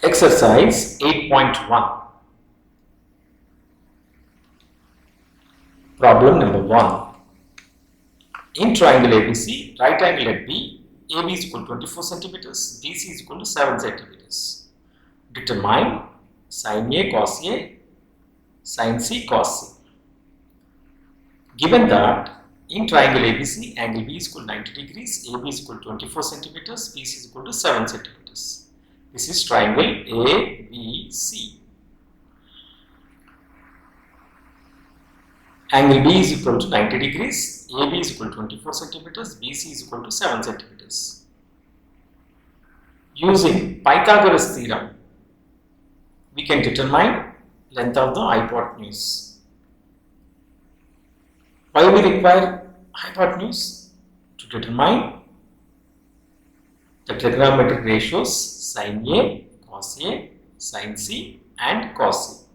Exercise 8.1. Problem number 1. In triangle ABC, right angle at B, AB is equal to 24 centimeters, BC is equal to 7 centimeters. Determine sin A cos A, sin C cos C. Given that in triangle ABC, angle B is equal to 90 degrees, AB is equal to 24 centimeters, BC is equal to 7 centimeters. This is triangle ABC. Angle B is equal to 90 degrees, AB is equal to 24 centimeters, BC is equal to 7 centimeters. Using Pythagoras theorem, we can determine length of the hypotenuse. Why we require hypotenuse? To determine the trigonometric ratios sin A, cos A, sin C and cos C.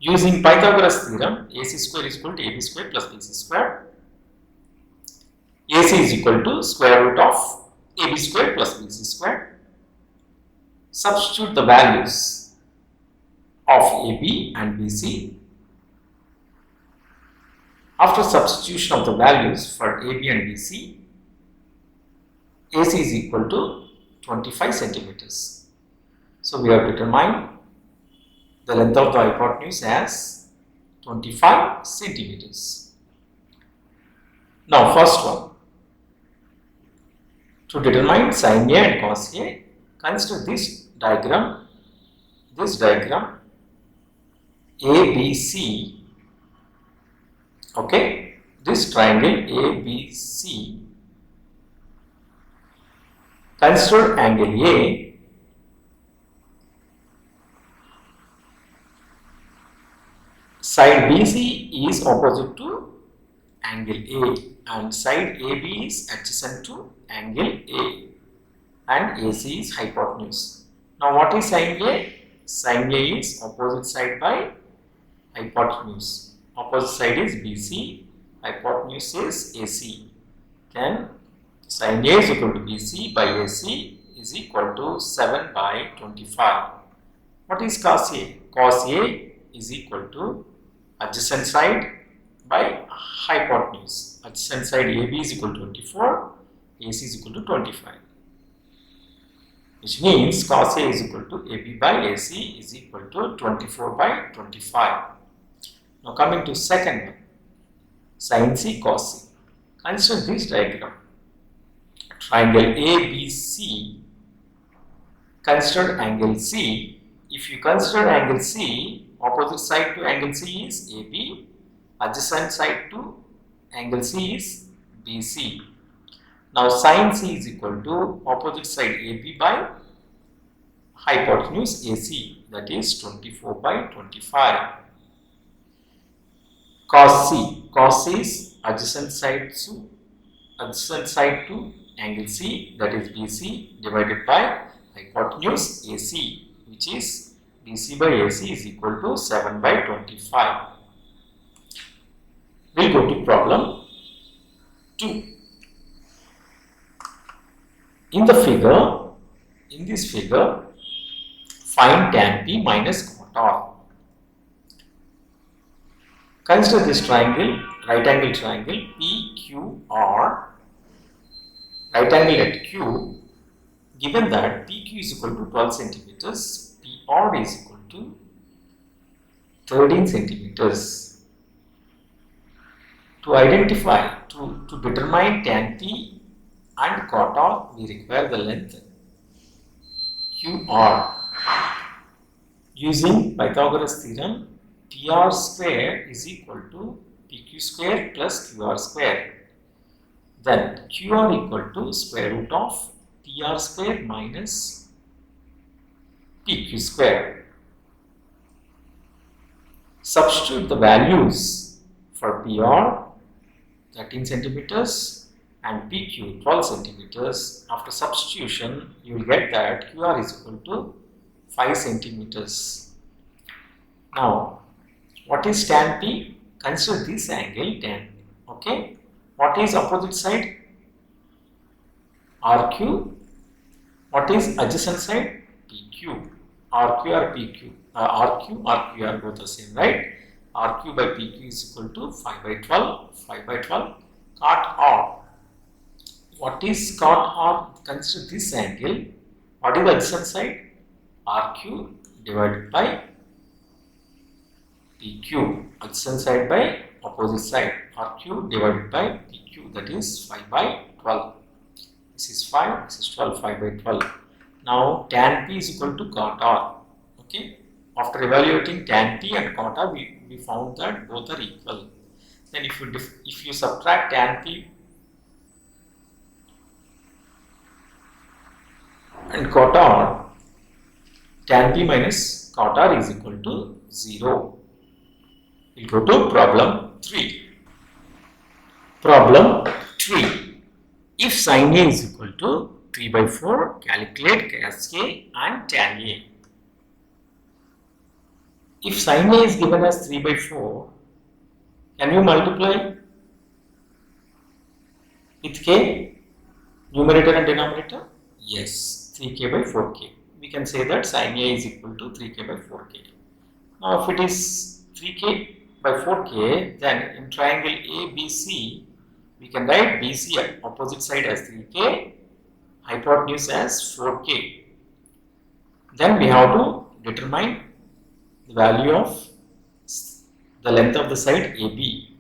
Using Pythagoras theorem, AC square is equal to AB square plus BC square. AC is equal to square root of AB square plus BC square. Substitute the values of AB and BC. After substitution of the values for AB and BC, AC is equal to 25 centimeters. So we have determined the length of the hypotenuse as 25 centimeters. Now first one, to determine sin A and cos A, consider this diagram ABC, okay, this triangle ABC. Consider angle A, side BC is opposite to angle A and side AB is adjacent to angle A and AC is hypotenuse. Now what is sin A? Sin A is opposite side by hypotenuse. Opposite side is BC, hypotenuse is AC. Then sin A is equal to BC by AC is equal to 7 by 25. What is cos A? Cos A is equal to adjacent side by hypotenuse. Adjacent side AB is equal to 24, AC is equal to 25. Which means cos A is equal to AB by AC is equal to 24 by 25. Now coming to second one, sin C cos C. Consider this diagram. Triangle ABC, consider angle C. If you consider angle C, opposite side to angle C is AB, adjacent side to angle C is BC. Now sin C is equal to opposite side AB by hypotenuse AC, that is 24 by 25. Cos C is adjacent side to angle C, that is BC, divided by hypotenuse AC, which is BC by AC is equal to 7 by 25. We'll go to problem 2. In this figure, find tan P minus cot R. Consider this triangle, right angle triangle PQR, right angle at Q. Given that PQ is equal to 12 centimeters, PR is equal to 13 centimeters. To identify, to determine tan P and cot R, we require the length QR. Using Pythagoras theorem, PR square is equal to PQ square plus QR square. Then QR equal to square root of PR square minus PQ square. Substitute the values for PR 13 centimeters and PQ 12 centimeters. After substitution, you will get that QR is equal to 5 centimeters. Now, what is tan P? Consider this angle tan. Okay. What is opposite side? RQ. What is adjacent side? PQ. RQ or PQ. RQ or Q are both the same, right? RQ by PQ is equal to 5 by 12. 5 by 12. Cot R. What is cot R? Consider this angle. What is the adjacent side? RQ divided by PQ. Adjacent side by opposite side. RQ divided by PQ. That is 5 by 12. This is 5. This is 12. 5 by 12. Now tan P is equal to cot R. Okay. After evaluating tan P and cot R, we found that both are equal. Then if you subtract tan P and cot R, tan P minus cot R is equal to 0. We'll go to problem 3. Problem 3. If sin A is equal to 3 by 4, calculate cos A and tan A. If sin A is given as 3 by 4, can you multiply with k, numerator and denominator? Yes, 3k by 4k. We can say that sin A is equal to 3k by 4k. Now, if it is 3k by 4k, then in triangle ABC, we can write BC at opposite side as 3k, hypotenuse as 4k. Then we have to determine the value of the length of the side AB.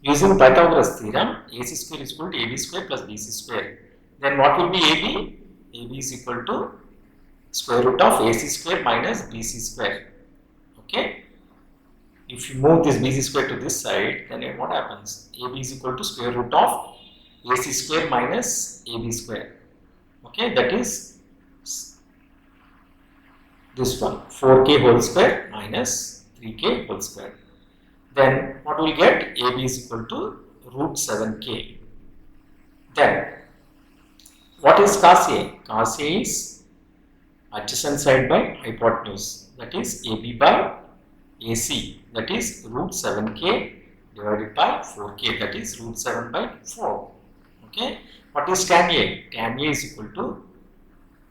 Using Pythagoras theorem, AC square is equal to AB square plus BC square. Then what will be AB? AB is equal to square root of AC square minus BC square. Okay. If you move this BC square to this side, then what happens? AB is equal to square root of AC square minus AB square. Okay, that is this one, 4k whole square minus 3k whole square. Then what we will get? AB is equal to root 7k. Then what is cos A? Cos A is adjacent side by hypotenuse, that is AB by AC, that is root 7k divided by 4k, that is root 7 by 4. Okay. What is tan A? Tan A is equal to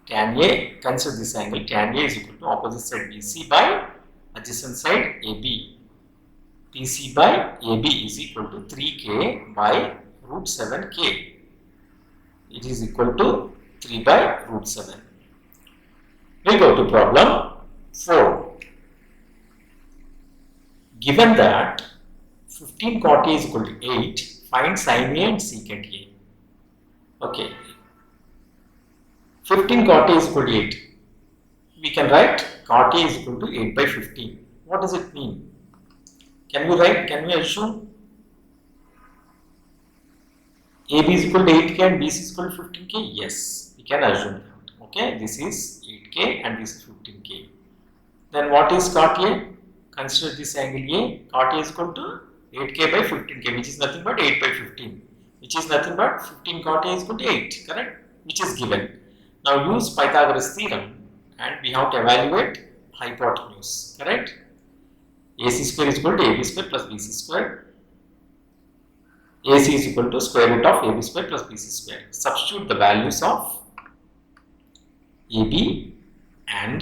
tan A, consider this angle, tan A is equal to opposite side BC by adjacent side AB. PC by AB is equal to 3k by root 7k. It is equal to 3 by root 7. We go to problem 4. Given that 15 cot A is equal to 8, find sin A and secant A. Okay. 15 cot A is equal to 8. We can write cot A is equal to 8 by 15. What does it mean? Can we assume AB is equal to 8k and BC is equal to 15k? Yes, we can assume that. Okay, this is 8k and this is 15k. Then what is cot A? Consider this angle A. Cot A is equal to 8k by 15k, which is nothing but 8 by 15, which is nothing but 15 cot A is equal to 8, correct? Which is given. Now use Pythagoras theorem and we have to evaluate hypotenuse, correct? AC square is equal to AB square plus BC square. AC is equal to square root of AB square plus BC square. Substitute the values of AB and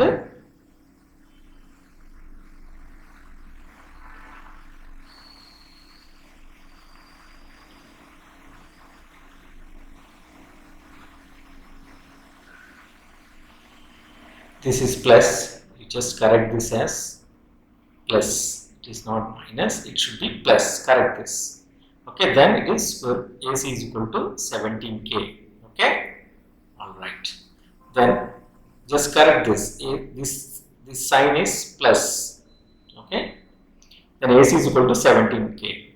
this is plus. You just correct this as plus. It is not minus. It should be plus. Correct this. Okay. Then it is AC is equal to 17k. Okay. All right. Then just correct this. This sign is plus. Okay. Then AC is equal to 17k.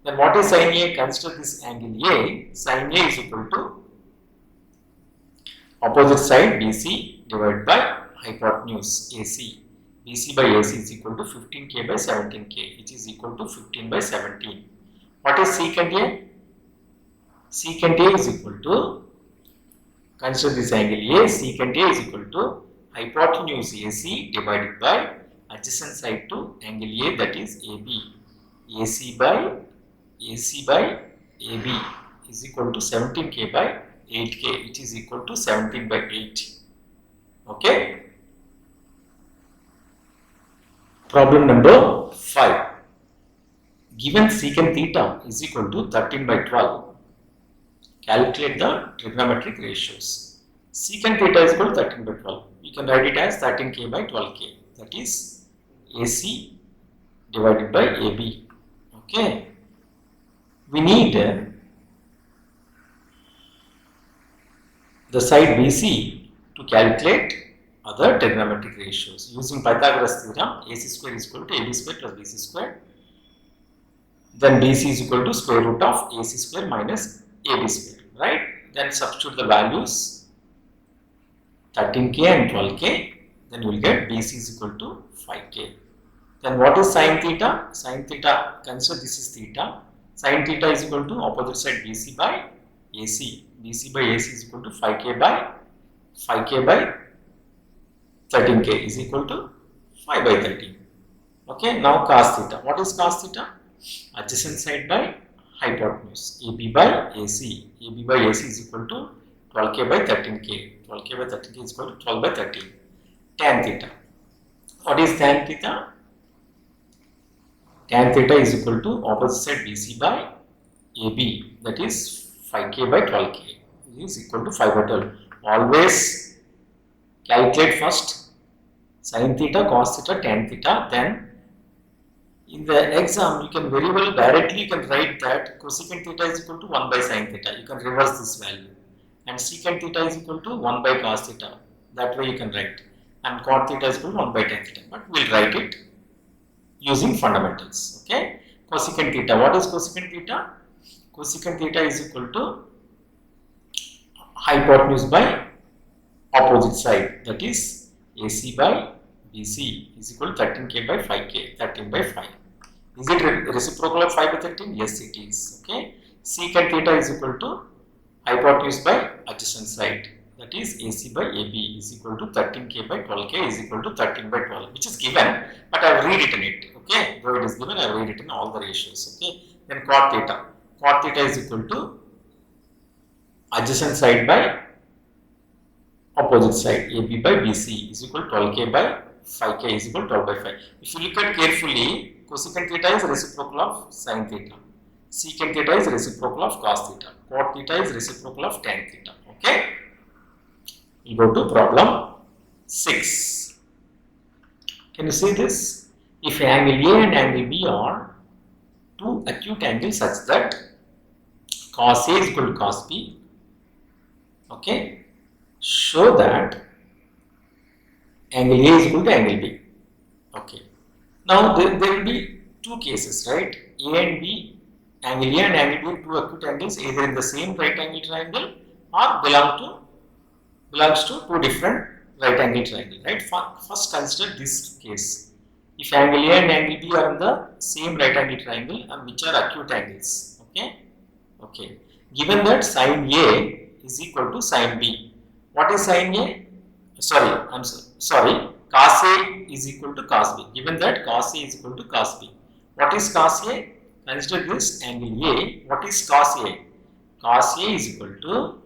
Then what is sin A? Consider this angle A. Sin A is equal to opposite side BC divided by hypotenuse AC. BC by AC is equal to 15k by 17k, which is equal to 15 by 17. What is secant A? Secant A is equal to, consider this angle A, secant A is equal to hypotenuse AC divided by adjacent side to angle A, that is AB. AC by AB is equal to 17k by 8k, which is equal to 17 by 8. Okay. Problem number 5. Given secant theta is equal to 13 by 12, calculate the trigonometric ratios. Secant theta is equal to 13 by 12. You can write it as 13k by 12k. That is AC divided by AB. Okay. We need the side BC to calculate other trigonometric ratios. Using Pythagoras theorem, AC square is equal to AB square plus BC square. Then BC is equal to square root of AC square minus AB square, right? Then substitute the values 13k and 12k. Then you will get BC is equal to 5k. Then what is sin theta? Sin theta, consider this is theta. Sin theta is equal to opposite side BC by AC. BC by AC is equal to 5k by 13k is equal to 5 by 13. Okay, now cos theta. What is cos theta? Adjacent side by hypotenuse. AB by AC. AB by AC is equal to 12k by 13k. 12k by 13k is equal to 12 by 13. Tan theta. What is tan theta? Tan theta is equal to opposite side BC by AB. That is 5k by 12k is equal to 5 by 12. Always calculate first sin theta, cos theta, tan theta. Then in the exam you can very well directly you can write that cosecant theta is equal to 1 by sin theta. You can reverse this value. And secant theta is equal to 1 by cos theta. That way you can write. And cot theta is equal to 1 by tan theta. But we will write it using fundamentals. Okay. Cosecant theta. What is cosecant theta? Cosecant theta is equal to hypotenuse by opposite side. That is AC by BC is equal to 13k by 5k. 13 by 5. Is it reciprocal of 5 by 13? Yes, it is. Okay. Secant theta is equal to hypotenuse by adjacent side. That is AC by AB is equal to 13k by 12k is equal to 13 by 12, which is given, but I have rewritten it. Okay, though it is given, I have rewritten all the ratios. Okay, then cot theta. Cot theta is equal to adjacent side by opposite side. AB by BC is equal to 12k by 5k is equal to 12 by 5. If you look at carefully, cosecant theta is reciprocal of sin theta. Secant theta is reciprocal of cos theta. Cot theta is reciprocal of tan theta. Okay. We go to problem 6. Can you see this? If angle A and angle B are two acute angles such that cos A is equal to cos B, okay, show that angle A is equal to angle B. Okay. Now there will be two cases, right? A and B, angle A and angle B, two acute angles either in the same right angle triangle or belongs to two different right angle triangle, right? First consider this case. If angle A and angle B are in the same right angle triangle and which are acute angles, okay? Okay. Given that sin A is equal to sin B. What is sin A? Sorry, cos A is equal to cos B. Given that cos A is equal to cos B. What is cos A? Consider this angle A. What is cos A? Cos A is equal to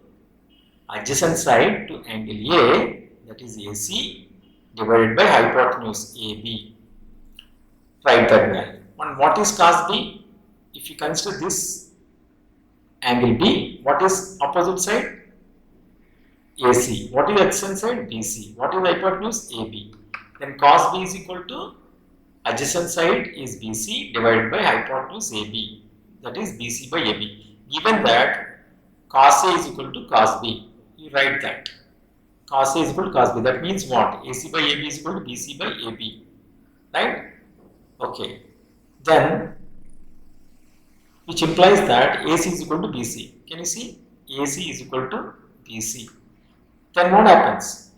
adjacent side to angle A, that is AC, divided by hypotenuse AB. Write that value. And what is cos B? If you consider this angle B, what is opposite side? AC. What is adjacent side? BC. What is hypotenuse? AB. Then cos B is equal to adjacent side is BC divided by hypotenuse AB. That is BC by AB. Given that cos A is equal to cos B, you write that. Cos A is equal to cos B. That means what? AC by AB is equal to BC by AB. Right? Okay. Then, which implies that AC is equal to BC. Can you see? AC is equal to BC. Then what happens?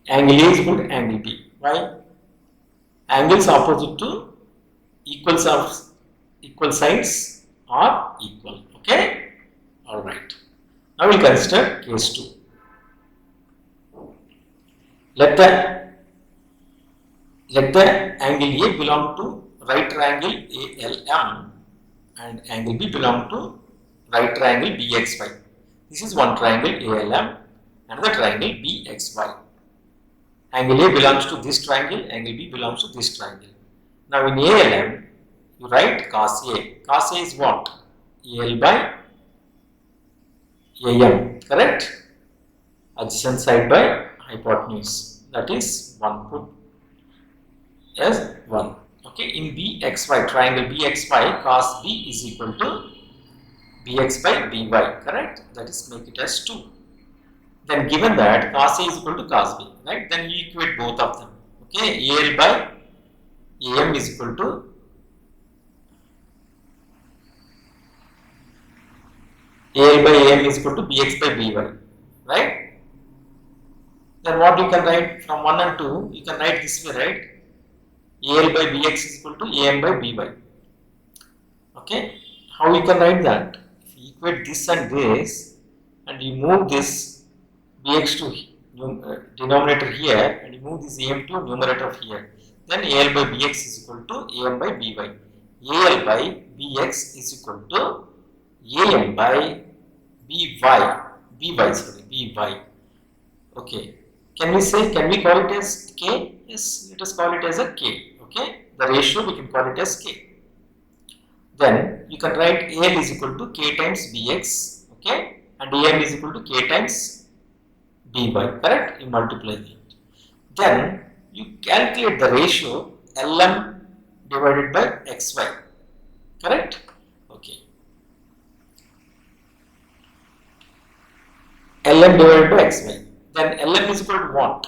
Angle A is equal to angle B. Why? Angles opposite to equal sides are equal. Okay? Alright. Now we will consider case 2. Let the angle A belong to right triangle ALM and angle B belong to right triangle BXY. This is one triangle ALM, another triangle BXY. Angle A belongs to this triangle, angle B belongs to this triangle. Now in ALM, you write cos A. Cos A is what? AL by AM, correct? Adjacent side by hypotenuse. That is 1 put as 1. Okay, in BXY, triangle BXY, cos B is equal to BX by BY, correct? That is, make it as 2. Then given that cos A is equal to cos B, right? Then you equate both of them. Okay, AL by AM is equal to AL by AM is equal to BX by BY, right? Then what you can write from 1 and 2, you can write this way, right? AL by BX is equal to AM by BY. Okay, how you can write that? If you equate this and this, and you move this BX to denominator here, and you move this AM to numerator here, then AL by BX is equal to AM by BY. AL by BX is equal to AM by BY. Okay. Can we call it as K? Yes, let us call it as a K. Okay. The ratio we can call it as K. Then you can write AL is equal to K times BX. Okay. And AM is equal to K times BY. Correct? You multiply it. Then you calculate the ratio LM divided by XY. Correct? Okay. LM divided by XY. Then LM is equal to what?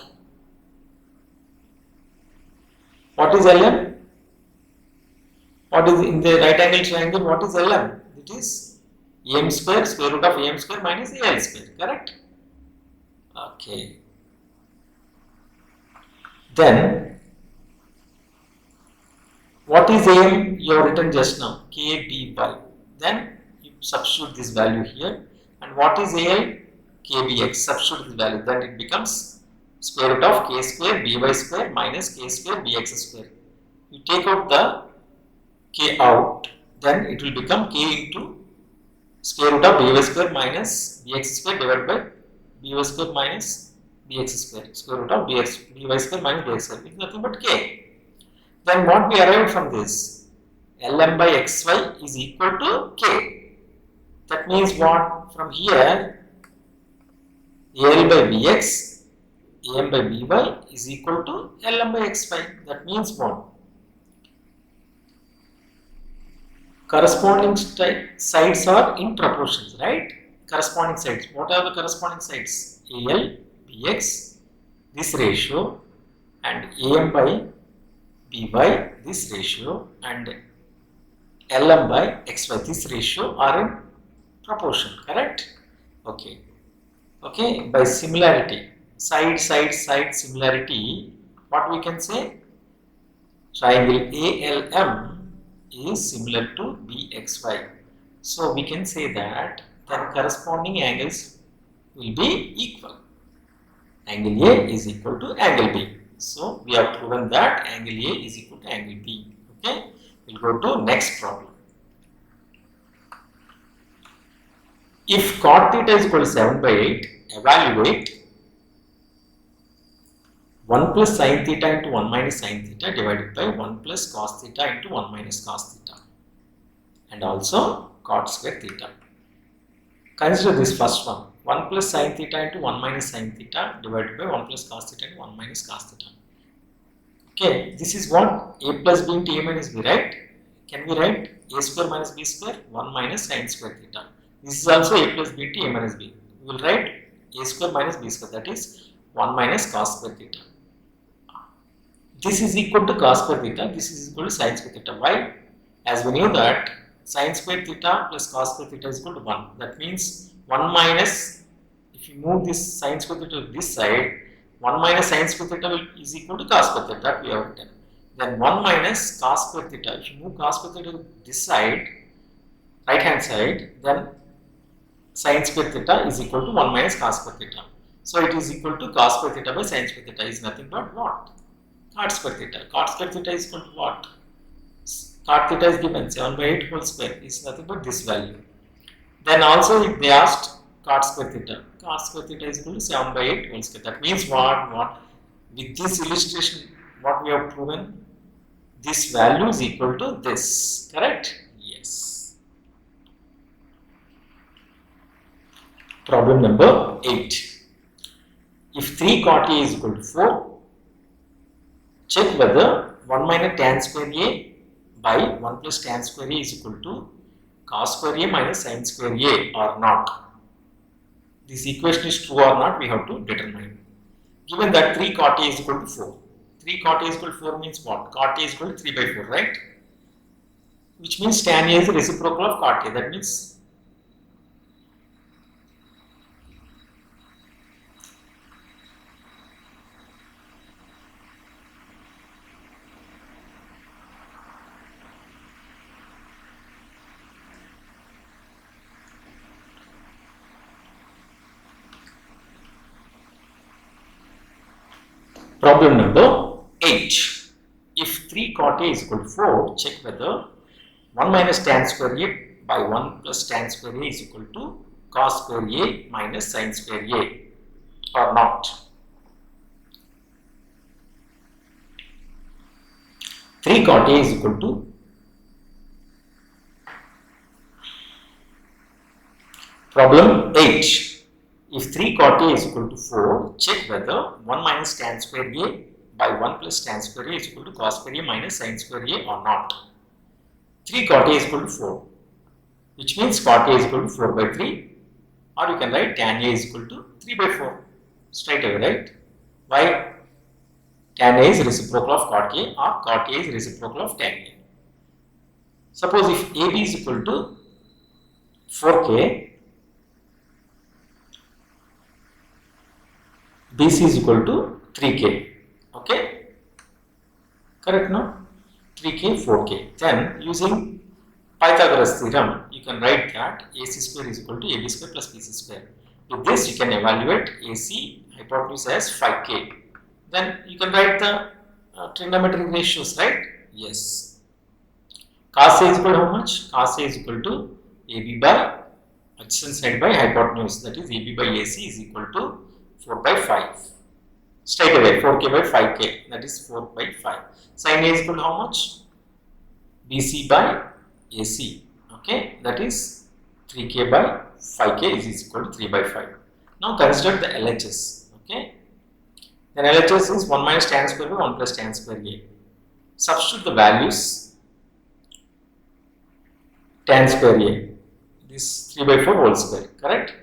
What is LM? What is in the right angle triangle? What is LM? It is AM square, square root of AM square minus AL square. Correct? Okay. Then what is AM? You have written just now KBY. Then you substitute this value here. And what is AL? KBX. Substitute this value. Then it becomes square root of K square BY square minus K square BX square. You take out the K out, then it will become K into square root of BY square minus BX square divided by BY square minus BX square. Square root of BY square minus BX square. It is nothing but K. Then what we arrived from this? LM by XY is equal to K. That means what? From here, AL by BX, AM by BY is equal to LM by XY. That means what? Corresponding sides are in proportions, right? Corresponding sides. What are the corresponding sides? AL, BX, this ratio, and AM by BY, this ratio, and LM by XY, this ratio are in proportion, correct? Okay. Okay, by similarity, side similarity, what we can say? Triangle ALM is similar to BXY. So we can say that then corresponding angles will be equal. Angle A is equal to angle B. So we have proven that angle A is equal to angle B. Okay, we'll go to next problem. If cot theta is equal to 7 by 8, evaluate 1 plus sin theta into 1 minus sin theta divided by 1 plus cos theta into 1 minus cos theta, and also cot square theta. Consider this first one, 1 plus sin theta into 1 minus sin theta divided by 1 plus cos theta into 1 minus cos theta. Okay, this is what? A plus b into a minus b, right? Can we write a square minus b square 1 minus sin square theta? This is also a plus b into a minus b. We will write a square minus b square, that is 1 minus cos square theta. This is equal to cos square theta, this is equal to sin square theta. Why? As we knew that sin square theta plus cos square theta is equal to 1. That means 1 minus, if you move this sin square theta to this side, 1 minus sin square theta is equal to cos square theta, that we have written. Then 1 minus cos square theta, if you move cos square theta to this side, right hand side, then sin square theta is equal to 1 minus cos square theta. So it is equal to cos square theta by sin square theta is nothing but what? Cot square theta. Cot square theta is equal to what? Cot theta is given 7 by 8 whole square is nothing but this value. Then also if they asked cot square theta. Cot square theta is equal to 7 by 8 whole square. That means what? With this illustration, what we have proven, this value is equal to this, correct? Yes. Problem number 8. If 3 cot A is equal to 4, check whether 1 minus tan square A by 1 plus tan square A is equal to cos square A minus sin square A or not. This equation is true or not, we have to determine. Given that 3 cot A is equal to 4. 3 cot A is equal to 4 means what? Cot A is equal to 3 by 4, right? Which means tan A is the reciprocal of cot A. That means problem number 8. If 3 cot A is equal to 4, check whether 1 minus tan square A by 1 plus tan square A is equal to cos square A minus sin square A or not. 3 cot A is equal to problem 8. If 3 cot A is equal to 4, check whether 1 minus tan square A by 1 plus tan square A is equal to cos square A minus sin square A or not. 3 cot A is equal to 4, which means cot A is equal to 4 by 3, or you can write tan A is equal to 3 by 4 straight away, right? Why? Tan A is reciprocal of cot A or cot A is reciprocal of tan A. Suppose if AB is equal to 4K, BC is equal to 3K, okay? Correct, no? 3K, 4K. Then using Pythagoras theorem, you can write that AC square is equal to AB square plus BC square. With this, you can evaluate AC hypotenuse as 5K. Then you can write the trigonometric ratios, right? Yes. Cos A is equal to how much? Cos A is equal to AB by adjacent side by hypotenuse. That is AB by AC is equal to 4 by 5. Straight away 4K by 5K, that is 4 by 5. Sin A is equal to how much? BC by AC, okay, that is 3K by 5K is equal to 3 by 5. Now consider the LHS, okay. Then LHS is 1 minus tan square by 1 plus tan square A. Substitute the values. Tan square A, this 3 by 4 whole square, correct?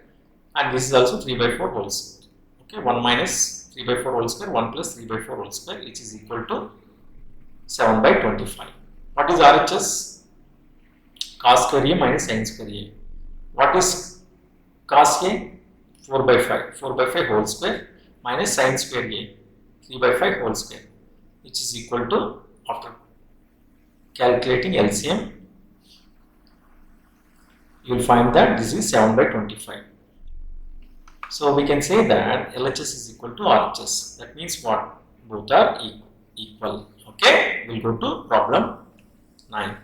And this is also 3 by 4 whole square. Okay, 1 minus 3 by 4 whole square, 1 plus 3 by 4 whole square, which is equal to 7 by 25. What is RHS? Cos square A minus sin square A. What is cos A? 4 by 5. 4 by 5 whole square minus sin square A. 3 by 5 whole square, which is equal to, after calculating LCM, you will find that this is 7 by 25. So we can say that LHS is equal to RHS. That means what? Both are equal. Okay, we'll go to problem 9.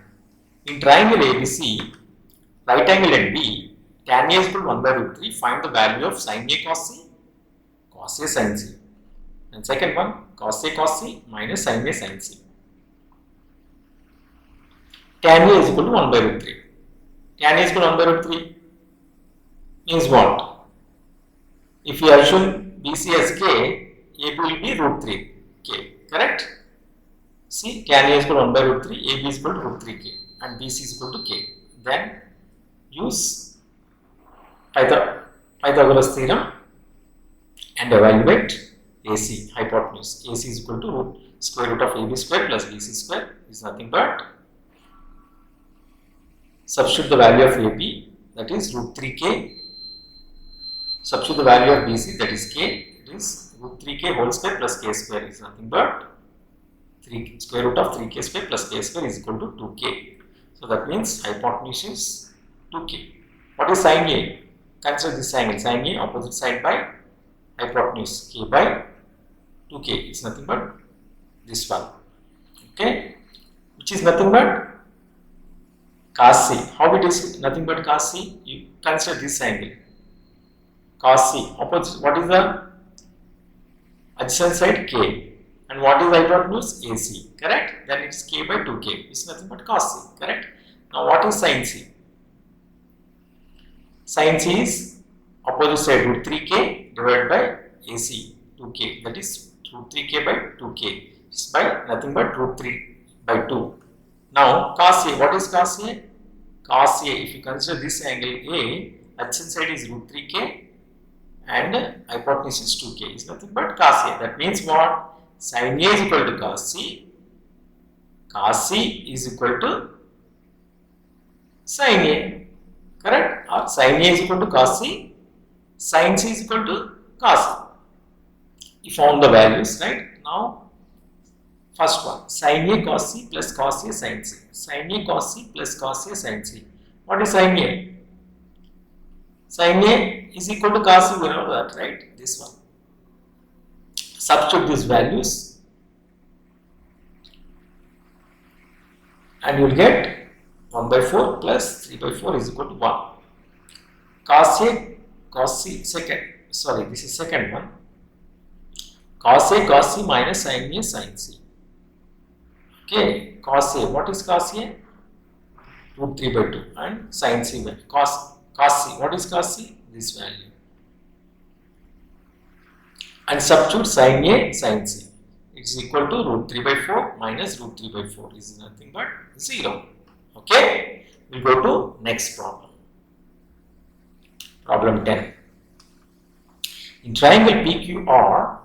In triangle ABC, right angle at B, tan A is equal to 1 by root 3. Find the value of sin A cos C, cos A sin C. And second one, cos A cos C minus sin A sin C. Tan A is equal to 1 by root 3. Tan A is equal to 1 by root 3 means what? If you assume BC as K, AB will be root 3 K, correct? See, tan A is equal to 1 by root 3, AB is equal to root 3 K and BC is equal to K. Then use Pythagoras theorem and evaluate AC, hypotenuse. AC is equal to square root of AB square plus BC square is nothing but, substitute the value of AB, that is root 3K. Substitute the value of BC, that is K, it is root 3K whole square plus K square is nothing but square root of 3K square plus K square is equal to 2K. So that means hypotenuse is 2K. What is sin A? Consider this angle. Sin A opposite side by hypotenuse K by 2K. It's nothing but this one. Okay, which is nothing but cos C. How it is nothing but cos C? You consider this angle. Cos C opposite. What is the adjacent side k. And what is hypotenuse? AC, correct? Then it's k by 2k. It's nothing but cos c, correct? Now what is sin c? Sin c is opposite side root 3k divided by AC 2k. That is root 3k by 2k. It's by nothing but root 3 by 2. Now cos a. What is cos a? Cos a. If you consider this angle A, adjacent side is root 3k and hypotenuse is 2k. It's nothing but cos a. That means what? Sin a is equal to cos c. Cos c is equal to sin a. Correct? Or sin a is equal to cos c. Sin c is equal to cos a. You found the values, right? Now, first one, sin a cos c plus cos a sin c. Sin a cos c plus cos a sin c. What is sin a? Sin a is equal to cos c, we know that, right? This one. Substitute these values and you will get 1 by 4 plus 3 by 4 is equal to 1. Cos a cos c, this is second one. Cos a cos c minus sin a sin c. Okay, cos a, what is cos a? Root 3 by 2 and sin c by cos c, what is cos c? This value. And substitute sin a sin c. It is equal to root 3 by 4 minus root 3 by 4 is nothing but 0. Okay, we will go to next problem. Problem 10. In triangle PQR,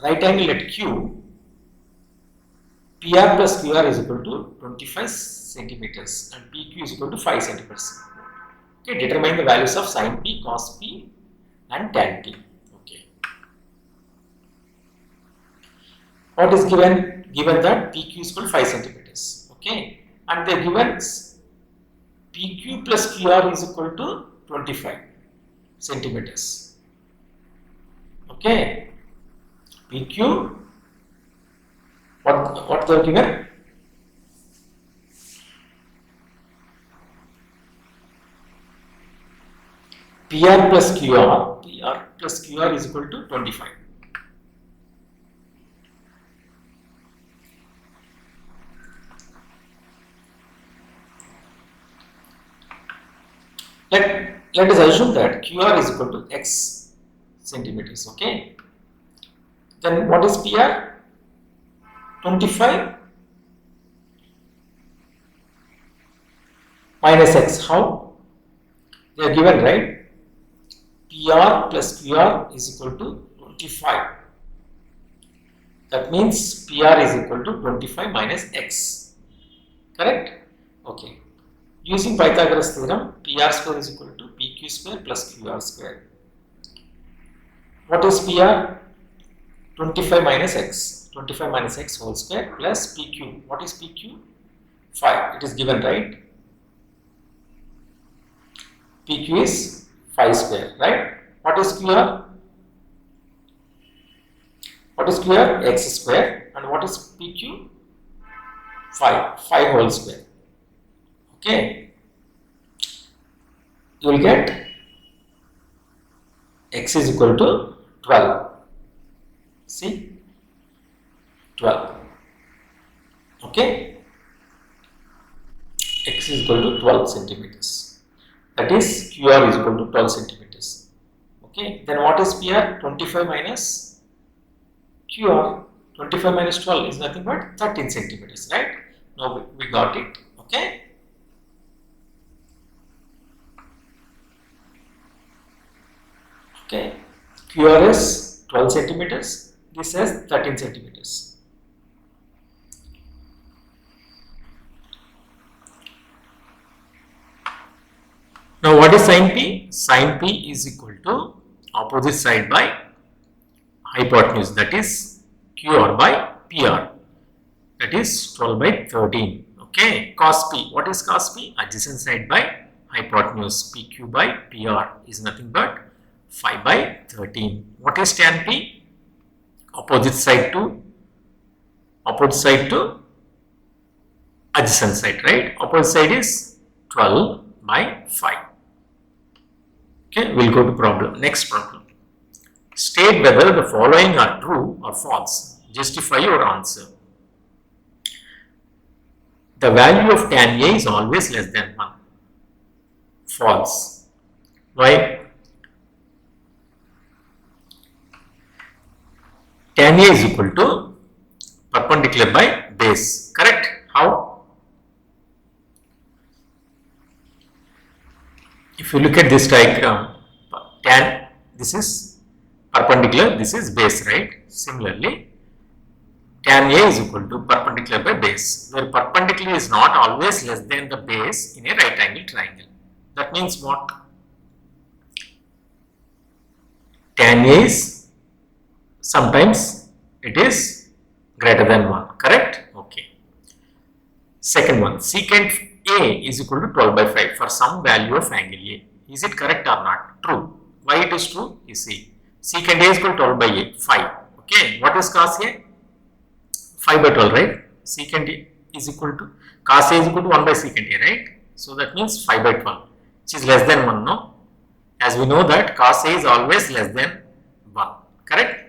right angle at Q, PR plus QR is equal to 25 centimeters and PQ is equal to 5 centimeters. Okay, determine the values of sin P, cos P and tan P. Okay. What is given? Given that PQ is equal to 5 centimeters. Okay. And they are given PQ plus QR is equal to 25 centimeters. Okay. PQ, what they are given? PR plus QR is equal to 25. Let us assume that QR is equal to X centimeters, okay? Then what is PR? 25 minus X. How? They are given, right? PR plus QR is equal to 25. That means PR is equal to 25 minus X. Correct? Okay. Using Pythagoras theorem, PR square is equal to PQ square plus QR square. What is PR? 25 minus X. 25 minus X whole square plus PQ. What is PQ? 5. It is given, right? PQ is 5 square, right? What is QR? What is QR? X square. And what is PQ? 5 whole square. Okay. You will get X is equal to 12. See? 12. Okay. X is equal to 12 centimeters. That is QR is equal to 12 centimeters. Okay. Then what is PR? 25 minus QR. 25 minus 12 is nothing but 13 centimeters, right? Now we got it. Okay. Okay. QR is 12 centimeters. This has 13 centimeters. Now what is sin P? Sin P is equal to opposite side by hypotenuse, that is QR by PR, that is 12 by 13. Okay. Cos P. What is cos P? Adjacent side by hypotenuse, PQ by PR is nothing but 5 by 13. What is tan P? Opposite side to adjacent side, right? Opposite side is 12 by 5. Okay, we'll go to problem. Next problem. State whether the following are true or false. Justify your answer. The value of tan A is always less than 1. False. Why? Tan A is equal to perpendicular by base. Correct? How? If you look at this diagram, tan, this is perpendicular, this is base, right? Similarly, tan A is equal to perpendicular by base, where perpendicular is not always less than the base in a right angle triangle. That means what? Tan A is sometimes it is greater than 1, correct? Okay. Second one, secant A is equal to 12 by 5 for some value of angle A. Is it correct or not? True. Why it is true? You see, secant A is equal to 12 by A, 5. Okay, what is cos A? 5 by 12, right? Secant A is equal to, cos A is equal to 1 by secant A, right? So that means 5 by 12, which is less than 1, no? As we know that cos A is always less than 1, correct?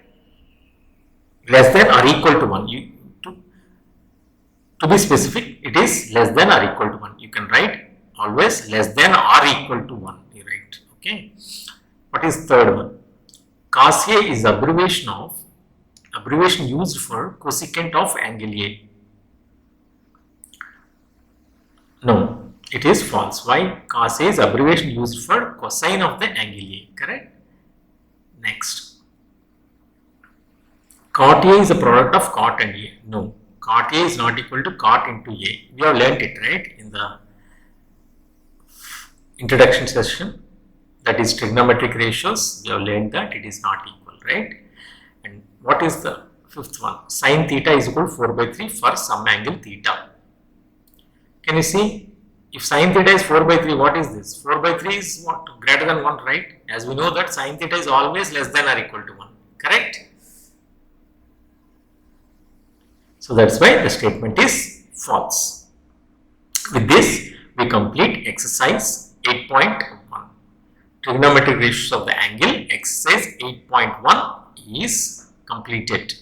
Less than or equal to 1. To be specific, it is less than or equal to 1. You can write always less than or equal to 1. You write, okay? What is third one? Cos A is abbreviation used for cosecant of angle A. No, it is false. Why? Cos A is abbreviation used for cosine of the angle A. Correct? Next. Cot A is a product of cot and A. No. Cot A is not equal to cot into A. We have learnt it, right, in the introduction session. That is trigonometric ratios. We have learned that it is not equal, right? And what is the fifth one? Sin theta is equal to 4 by 3 for some angle theta. Can you see? If sin theta is 4 by 3, what is this? 4 by 3 is what? Greater than 1, right? As we know that sin theta is always less than or equal to 1. Correct? So that's why the statement is false. With this, we complete exercise 8.1. Trigonometric ratios of the angle. Exercise 8.1 is completed.